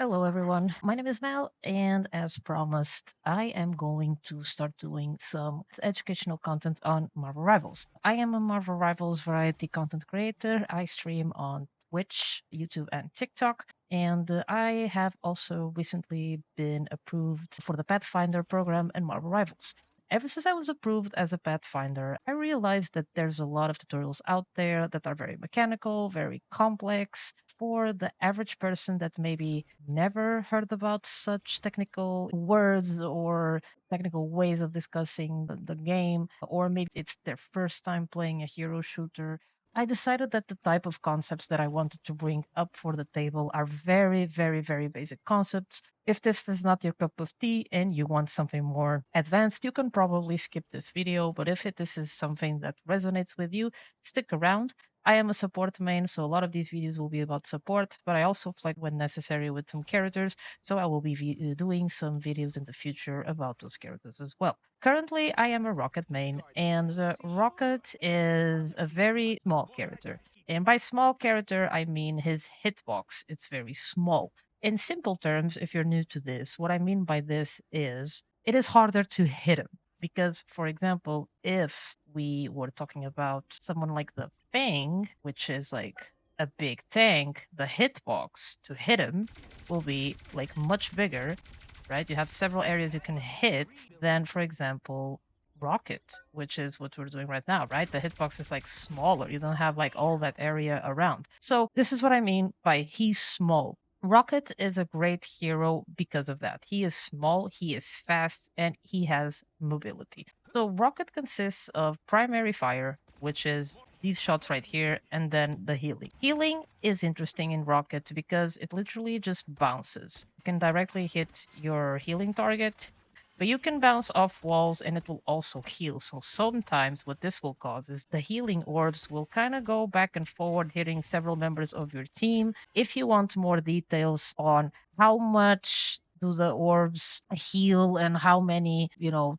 Hello, everyone. My name is Mel, and as promised, I am going to start doing some educational content on Marvel Rivals. I am a Marvel Rivals variety content creator. I stream on Twitch, YouTube, and TikTok, and I have also recently been approved for the Pathfinder program in Marvel Rivals. Ever since I was approved as a Pathfinder, I realized that there's a lot of tutorials out there that are very mechanical, very complex. For the average person that maybe never heard about such technical words or technical ways of discussing the game, or maybe it's their first time playing a hero shooter, I decided that the type of concepts that I wanted to bring up for the table are very, very, very basic concepts. If this is not your cup of tea and you want something more advanced, you can probably skip this video. But if this is something that resonates with you, stick around. I am a support main, so a lot of these videos will be about support, but I also fight when necessary with some characters, so I will be doing some videos in the future about those characters as well. Currently, I am a Rocket main, and Rocket is a very small character. And by small character, I mean his hitbox. It's very small. In simple terms, if you're new to this, what I mean by this is it is harder to hit him. Because, for example, if we were talking about someone like the Fang, which is like a big tank, the hitbox to hit him will be like much bigger, right? You have several areas you can hit than, for example, Rocket, which is what we're doing right now, right? The hitbox is like smaller. You don't have like all that area around. So this is what I mean by he's small. Rocket is a great hero because of that. He is small, he is fast, and he has mobility. So Rocket consists of primary fire, which is these shots right here, and then the healing. Healing is interesting in Rocket because it literally just bounces. You can directly hit your healing target, but you can bounce off walls and it will also heal. So sometimes what this will cause is the healing orbs will kind of go back and forward, hitting several members of your team. If you want more details on how much do the orbs heal and how many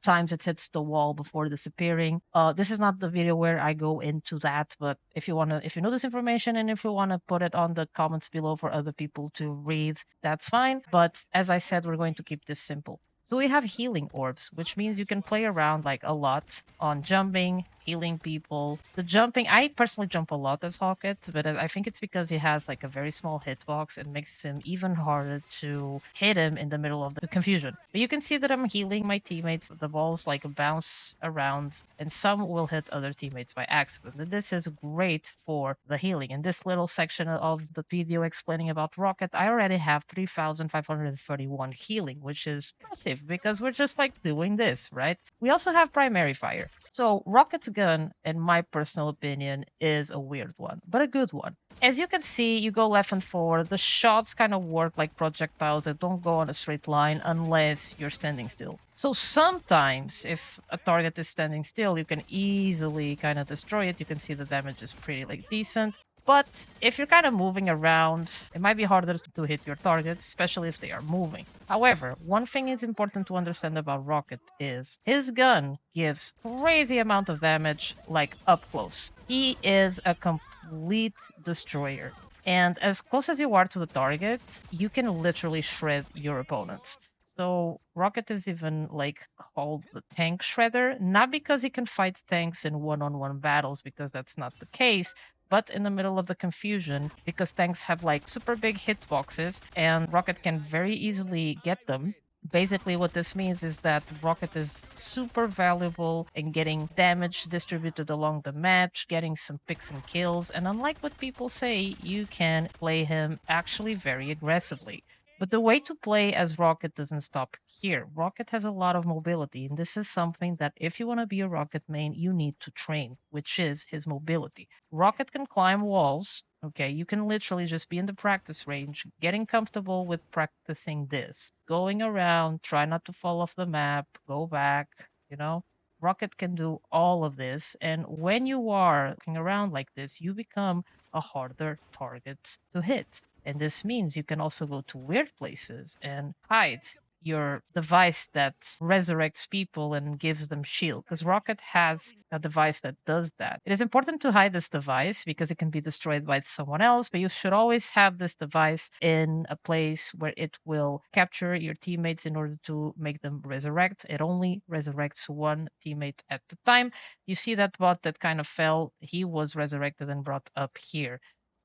times it hits the wall before disappearing, this is not the video where I go into that, but if you know this information and if you want to put it on the comments below for other people to read, that's fine. But as I said, we're going to keep this simple. So we have healing orbs, which means you can play around like a lot on jumping, healing people. The jumping, I personally jump a lot as Rocket, but I think it's because he has like a very small hitbox and makes him even harder to hit him in the middle of the confusion. But you can see that I'm healing my teammates. The balls like bounce around, and some will hit other teammates by accident. And this is great for the healing. In this little section of the video explaining about Rocket, I already have 3,531 healing, which is massive because we're just like doing this, right? We also have primary fire. So Rocket's gun, in my personal opinion, is a weird one, but a good one. As you can see, you go left and forward. The shots kind of work like projectiles that don't go on a straight line unless you're standing still. So sometimes if a target is standing still, you can easily kind of destroy it. You can see the damage is pretty like decent. But if you're kind of moving around, it might be harder to hit your targets, especially if they are moving. However, one thing is important to understand about Rocket is his gun gives crazy amount of damage, like up close. He is a complete destroyer. And as close as you are to the target, you can literally shred your opponents. So Rocket is even like called the tank shredder, not because he can fight tanks in one-on-one battles, because that's not the case, but in the middle of the confusion, because tanks have like super big hitboxes and Rocket can very easily get them. Basically, what this means is that Rocket is super valuable in getting damage distributed along the match, getting some picks and kills, and unlike what people say, you can play him actually very aggressively. But the way to play as Rocket doesn't stop here. Rocket has a lot of mobility, and this is something that if you want to be a Rocket main, you need to train, which is his mobility. Rocket can climb walls. Okay, you can literally just be in the practice range, getting comfortable with practicing this, going around, try not to fall off the map, go back, you know. Rocket can do all of this, and when you are looking around like this, you become a harder target to hit. And this means you can also go to weird places and hide. your device that resurrects people and gives them shield, because Rocket has a device that does that. It is important to hide this device because it can be destroyed by someone else, but you should always have this device in a place where it will capture your teammates in order to make them resurrect. It only resurrects one teammate at the time. You see that bot that kind of fell, he was resurrected and brought up here.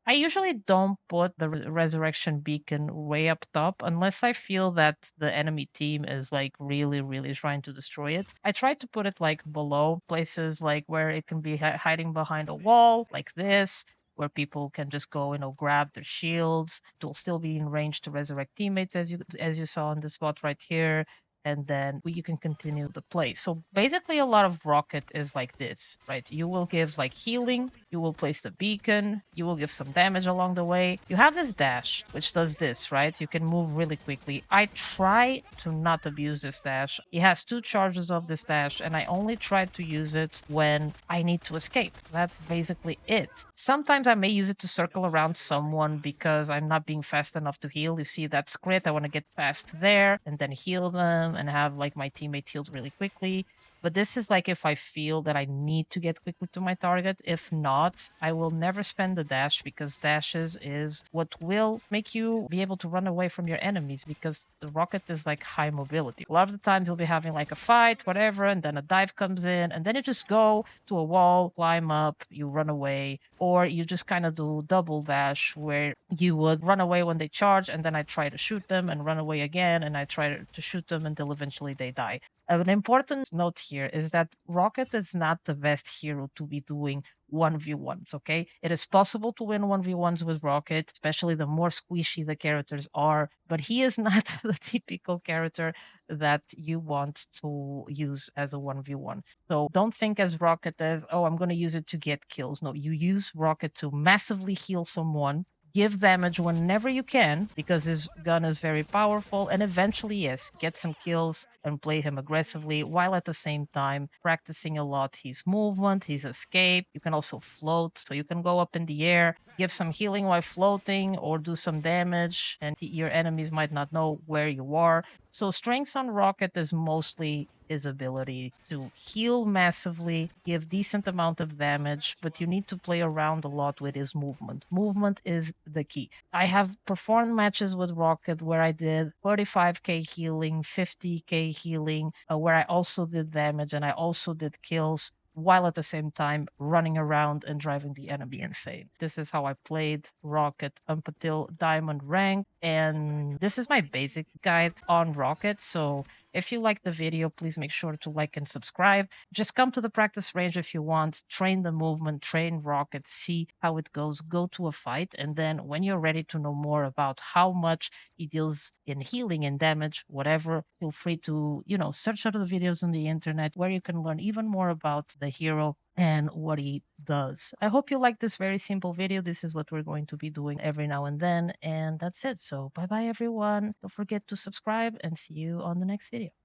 I usually don't put the resurrection beacon way up top unless I feel that the enemy team is like really, really trying to destroy it. I try to put it like below places like where it can be hiding behind a wall like this, where people can just go, grab their shields. It will still be in range to resurrect teammates as you saw in the spot right here, and then you can continue the play. So basically a lot of Rocket is like this, right? You will give like healing, you will place the beacon, you will give some damage along the way. You have this dash, which does this, right? You can move really quickly. I try to not abuse this dash. It has 2 charges of this dash, and I only try to use it when I need to escape. That's basically it. Sometimes I may use it to circle around someone because I'm not being fast enough to heal. You see that's crit, I want to get past there and then heal them and have like my teammate healed really quickly. But this is like if I feel that I need to get quickly to my target. If not, I will never spend the dash, because dashes is what will make you be able to run away from your enemies, because the Rocket is like high mobility. A lot of the times you'll be having like a fight, whatever, and then a dive comes in, and then you just go to a wall, climb up, you run away, or you just kind of do double dash where you would run away when they charge, and then I try to shoot them and run away again, and I try to shoot them until eventually they die. An important note here is that Rocket is not the best hero to be doing 1v1s, okay? It is possible to win 1v1s with Rocket, especially the more squishy the characters are, but he is not the typical character that you want to use as a 1v1. So don't think as Rocket as, oh, I'm going to use it to get kills. No, you use Rocket to massively heal someone, give damage whenever you can, because his gun is very powerful, and eventually, yes, get some kills and play him aggressively, while at the same time practicing a lot his movement, his escape. You can also float, so you can go up in the air, give some healing while floating, or do some damage, and your enemies might not know where you are. So strengths on Rocket is mostly his ability to heal massively, give decent amount of damage, but you need to play around a lot with his movement. Movement is the key. I have performed matches with Rocket where I did 35k healing, 50k healing, where I also did damage and I also did kills, while at the same time running around and driving the enemy insane. This is how I played Rocket up until Diamond rank, and this is my basic guide on Rocket. So if you like the video, please make sure to like and subscribe. Just come to the practice range if you want, train the movement, train Rocket, see how it goes, go to a fight, and then when you're ready to know more about how much he deals in healing and damage, whatever, feel free to, search out the videos on the internet where you can learn even more about the hero and what he does. I hope you like this very simple video. This is what we're going to be doing every now and then, and that's it. So bye bye everyone. Don't forget to subscribe, and see you on the next video.